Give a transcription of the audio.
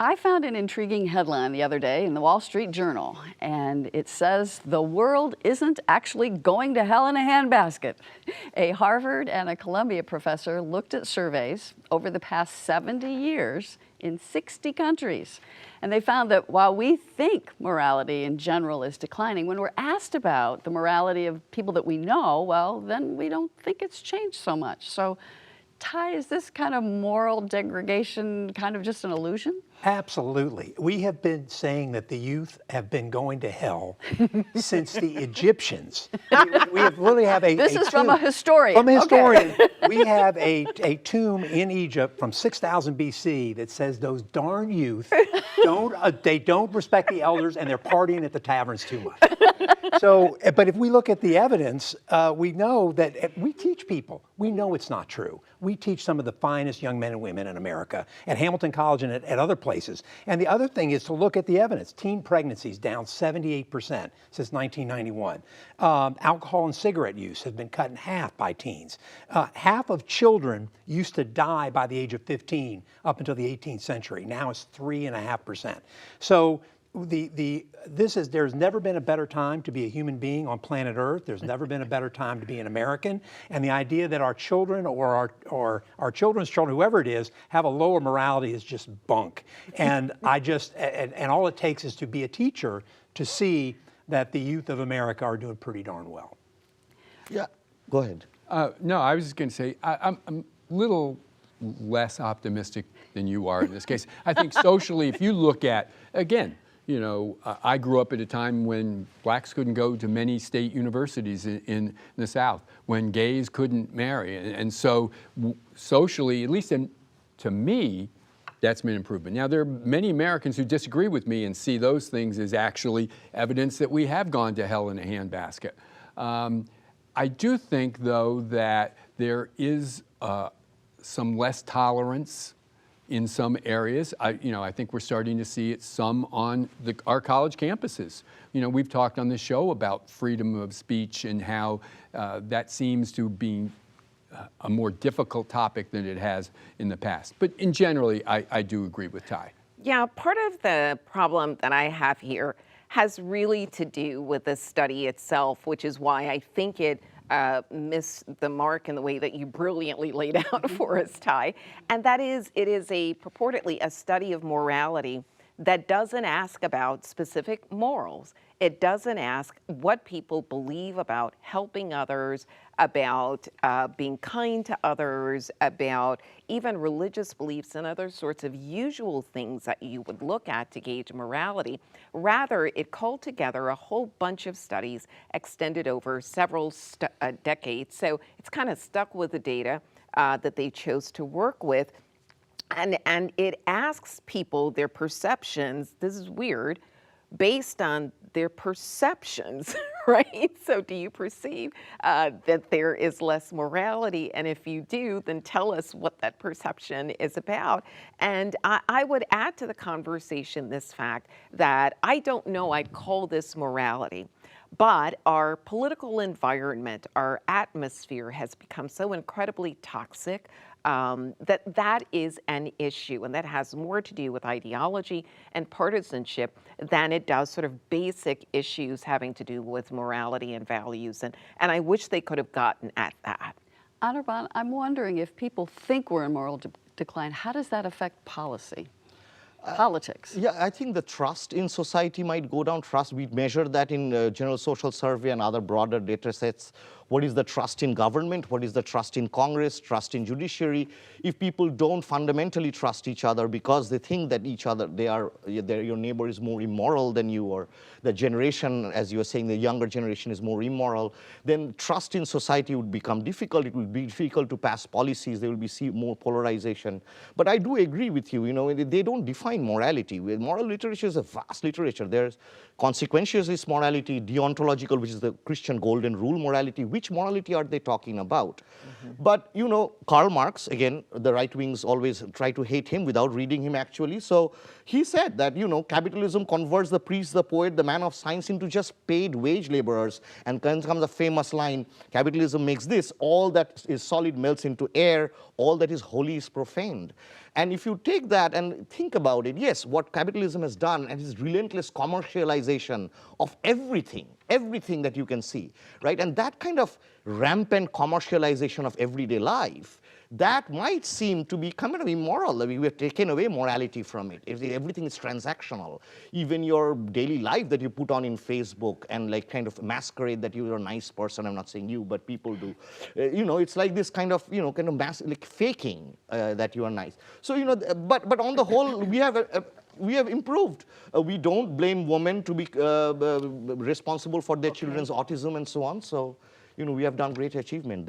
I found an intriguing headline the other day in the Wall Street Journal, and it says, "The world isn't actually going to hell in a handbasket." A Harvard and a Columbia professor looked at surveys over the past 70 years in 60 countries. And they found that while we think morality in general is declining, when we're asked about the morality of people that we know, well, then we don't think it's changed so much. So, Ty, is this kind of moral degradation kind of just an illusion? Absolutely. We have been saying that the youth have been going to hell since the Egyptians. We really have a This is tomb. from a historian. From a historian. Okay. We have a tomb in Egypt from 6000 BC that says those darn youth don't respect the elders and they're partying at the taverns too much. So, but if we look at the evidence, we know that we teach people. We know it's not true. We teach some of the finest young men and women in America at Hamilton College and at other places. And the other thing is to look at the evidence. Teen pregnancies down 78% since 1991. Alcohol and cigarette use has been cut in half by teens. Half of children used to die by the age of 15 up until the 18th century. Now it's 3.5%. So there's never been a better time to be a human being on planet Earth. There's never been a better time to be an American. And the idea that our children or our children's children, whoever it is, have a lower morality is just bunk. And and all it takes is to be a teacher to see that the youth of America are doing pretty darn well. Yeah, go ahead. No, I was just going to say, I'm a little less optimistic than you are in this case. I think socially, if you look at, again, you know, I grew up at a time when blacks couldn't go to many state universities in the South, when gays couldn't marry. And so socially, at least to me, that's been an improvement. Now, there are many Americans who disagree with me and see those things as actually evidence that we have gone to hell in a handbasket. I do think, though, that there is some less tolerance in some areas. I think we're starting to see it some on our college campuses. You know, we've talked on this show about freedom of speech and how that seems to be a more difficult topic than it has in the past. But in generally, I do agree with Ty. Yeah, part of the problem that I have here has really to do with the study itself, which is why I think it missed the mark in the way that you brilliantly laid out for us, Ty. And that is, it is purportedly a study of morality that doesn't ask about specific morals. It doesn't ask what people believe about helping others, about being kind to others, about even religious beliefs and other sorts of usual things that you would look at to gauge morality. Rather, it called together a whole bunch of studies extended over several decades. So it's kind of stuck with the data that they chose to work with. And it asks people their perceptions, this is weird, based on their perceptions, right? So do you perceive that there is less morality? And if you do, then tell us what that perception is about. And I would add to the conversation this fact that I don't know I'd call this morality, but our political environment, our atmosphere has become so incredibly toxic that is an issue, and that has more to do with ideology and partisanship than it does sort of basic issues having to do with morality and values. And I wish they could have gotten at that. Anirban, I'm wondering if people think we're in moral decline, how does that affect policy? Politics. Yeah, I think the trust in society might go down. Trust, we measure that in General Social Survey and other broader data sets. What is the trust in government? What is the trust in Congress? Trust in judiciary? If people don't fundamentally trust each other because they think that your neighbor is more immoral than you, or the generation, as you were saying, the younger generation is more immoral, then trust in society would become difficult. It would be difficult to pass policies. There will be more polarization. But I do agree with you. You know, they don't define morality. Moral literature is a vast literature. There's consequentialist morality, deontological, which is the Christian golden rule morality. Which morality are they talking about? But, you know, Karl Marx, again, the right wings always try to hate him without reading him actually. So he said that, you know, capitalism converts the priest, the poet, the man of science into just paid wage laborers. And then comes the famous line, capitalism makes this, all that is solid melts into air, all that is holy is profaned. And if you take that and think about it, yes, what capitalism has done and its relentless commercialization of everything that you can see, right? And that kind of rampant commercialization of everyday life, that might seem to be kind of immoral. I mean, we have taken away morality from it. Everything is transactional. Even your daily life that you put on in Facebook and like kind of masquerade that you're a nice person. I'm not saying you, but people do. It's like this kind of, like faking that you are nice. So, but on the whole, we have improved. We don't blame women to be responsible for their children's autism and so on. So, we have done great achievement there.